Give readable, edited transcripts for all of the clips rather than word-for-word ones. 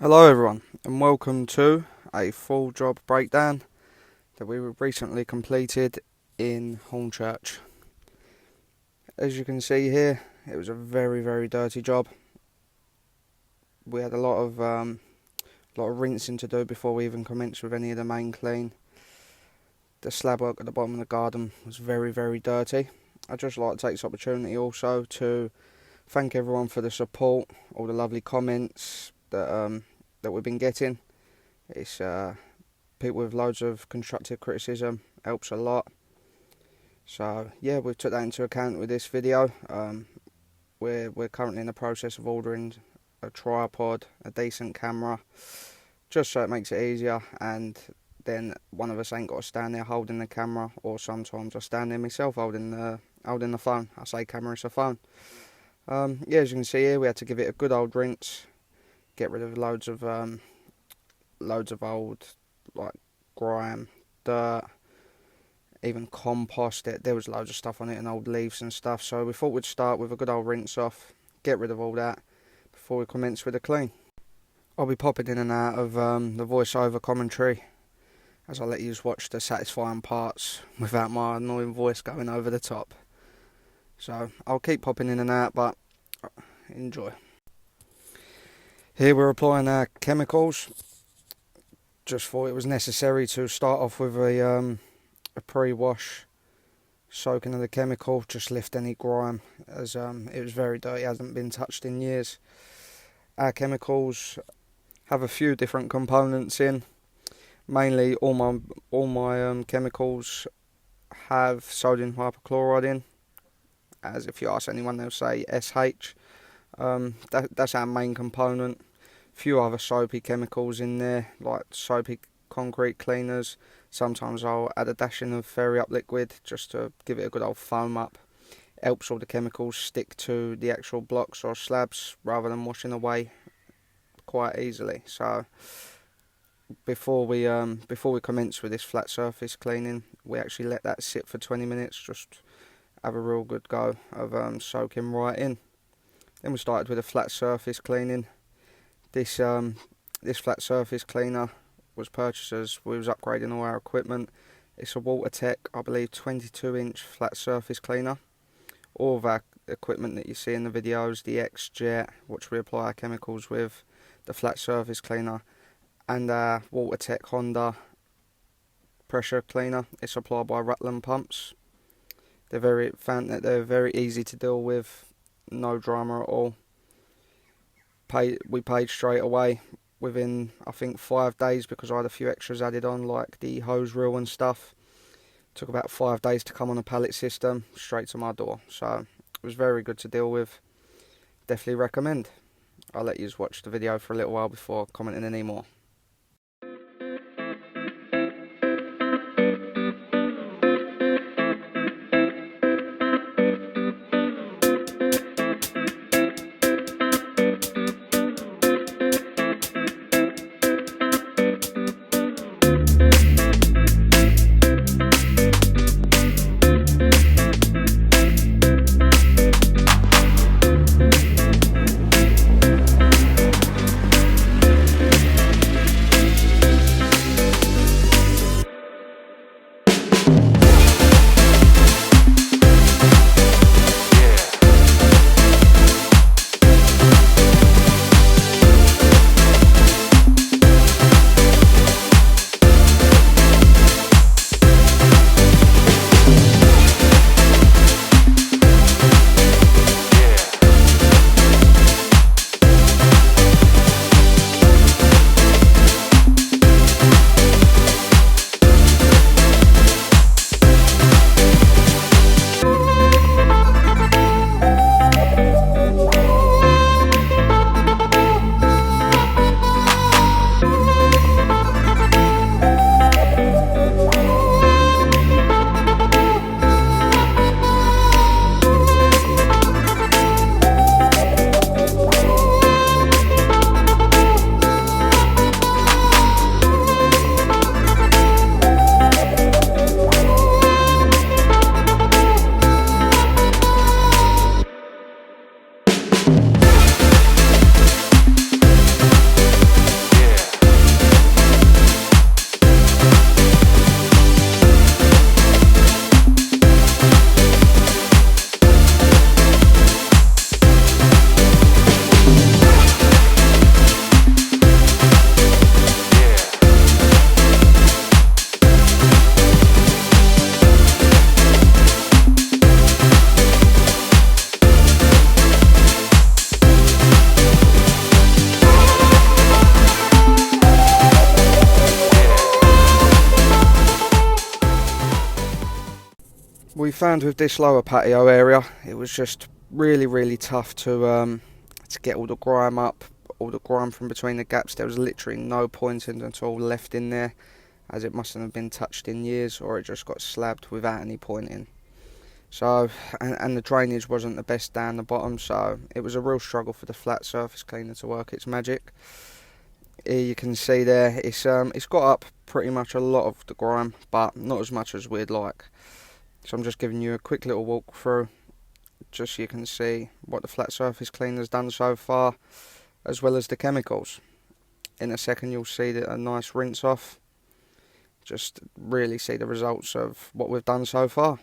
Hello everyone and welcome to a full job breakdown that we recently completed in Hornchurch. As you can see here, it was a very dirty job. We had a lot of rinsing to do before we even commenced with any of the main clean. The slab work at the bottom of the garden was very dirty. I'd just like to take this opportunity also to thank everyone for the support, all the lovely comments that we've been getting. It's people with loads of constructive criticism, helps a lot. So yeah, we took that into account with this video. We're currently in the process of ordering a tripod, a decent camera, just so it makes it easier, and then one of us ain't got to stand there holding the camera, or sometimes I stand there myself holding the phone. I say camera, it's a phone. Yeah, as you can see here, we had to give it a good old rinse, get rid of loads of old like grime, dirt, even compost. There was loads of stuff on it and old leaves and stuff. So we thought we'd start with a good old rinse off, get rid of all that before we commence with the clean. I'll be popping in and out of the voiceover commentary as I let you watch the satisfying parts without my annoying voice going over the top. So I'll keep popping in and out, but enjoy. Here we're applying our chemicals. Just thought it was necessary to start off with a pre-wash, soaking of the chemical, just lift any grime, as it was very dirty, hasn't been touched in years. Our chemicals have a few different components in. Mainly all my chemicals have sodium hypochlorite in, as if you ask anyone they'll say SH. That's our main component. Few other soapy chemicals in there, like soapy concrete cleaners. Sometimes I'll add a dashing of Fairy Up liquid just to give it a good old foam up. It helps all the chemicals stick to the actual blocks or slabs rather than washing away quite easily. So before we commence with this flat surface cleaning, we actually let that sit for 20 minutes, just have a real good go of soaking right in. Then we started with a flat surface cleaning. This flat surface cleaner was purchased as we was upgrading all our equipment. It's a WaterTech, I believe, 22-inch flat surface cleaner. All of our equipment that you see in the videos, the X-Jet, which we apply our chemicals with, the flat surface cleaner, and our WaterTech Honda pressure cleaner, it's applied by Rutland pumps. Found that they're very easy to deal with, no drama at all. We paid straight away within, I think, 5 days, because I had a few extras added on, like the hose reel and stuff. Took about 5 days to come on a pallet system, straight to my door. So it was very good to deal with. Definitely recommend. I'll let you watch the video for a little while before commenting any more. found with this lower patio area, it was just really tough to get all the grime up, all the grime from between the gaps. There was literally no pointing at all left in there, as it mustn't have been touched in years, or it just got slabbed without any pointing. So, and the drainage wasn't the best down the bottom, so it was a real struggle for the flat surface cleaner to work its magic. Here you can see there, it's got up pretty much a lot of the grime, but not as much as we'd like. So I'm just giving you a quick little walk through, just so you can see what the flat surface cleaner's done so far, as well as the chemicals. In a second you'll see a nice rinse off, just really see the results of what we've done so far.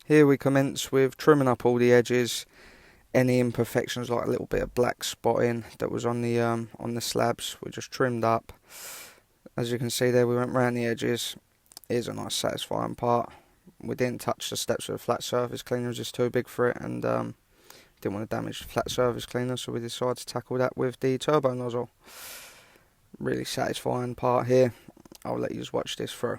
Here we commence with trimming up all the edges, any imperfections like a little bit of black spotting that was on the slabs, we just trimmed up. As you can see there, we went round the edges. Here's a nice satisfying part. We didn't touch the steps of the flat surface cleaner, it was just too big for it, and didn't want to damage the flat surface cleaner, so we decided to tackle that with the turbo nozzle. Really satisfying part here. I'll let you just watch this through.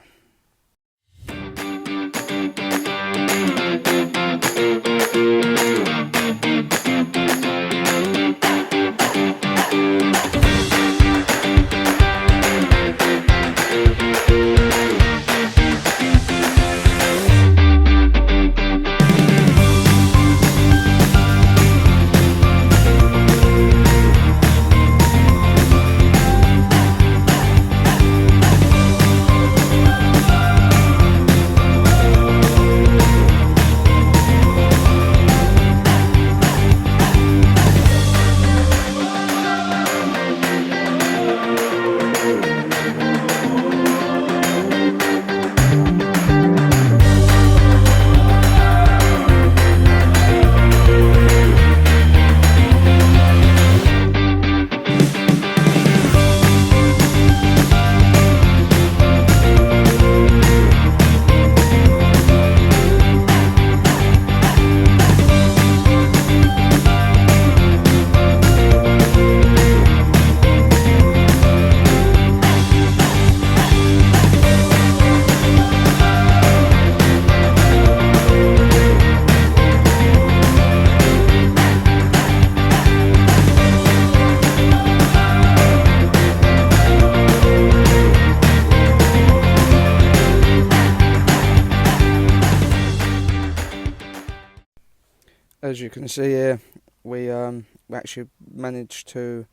As you can see here, we actually managed to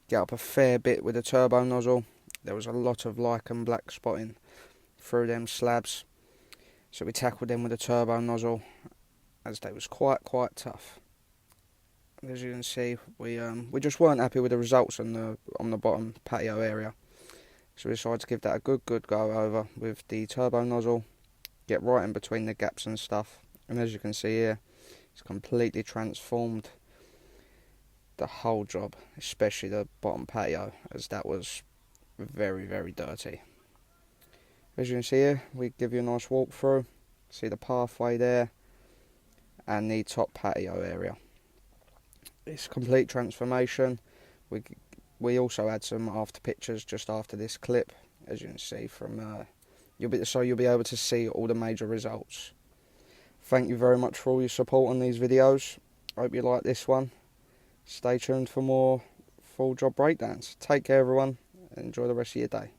get up a fair bit with the turbo nozzle. There was a lot of lichen black spotting through them slabs, so we tackled them with the turbo nozzle, as they was quite tough. As you can see, we just weren't happy with the results on the bottom patio area, so we decided to give that a good go over with the turbo nozzle, get right in between the gaps and stuff. And as you can see here, it's completely transformed the whole job, especially the bottom patio, as that was very dirty. As you can see here, we give you a nice walk through, see the pathway there and the top patio area. It's a complete transformation. We we also had some after pictures just after this clip, as you can see from you'll be able to see all the major results. Thank you very much for all your support on these videos. I hope you like this one. Stay tuned for more full job breakdowns. Take care everyone, and enjoy the rest of your day.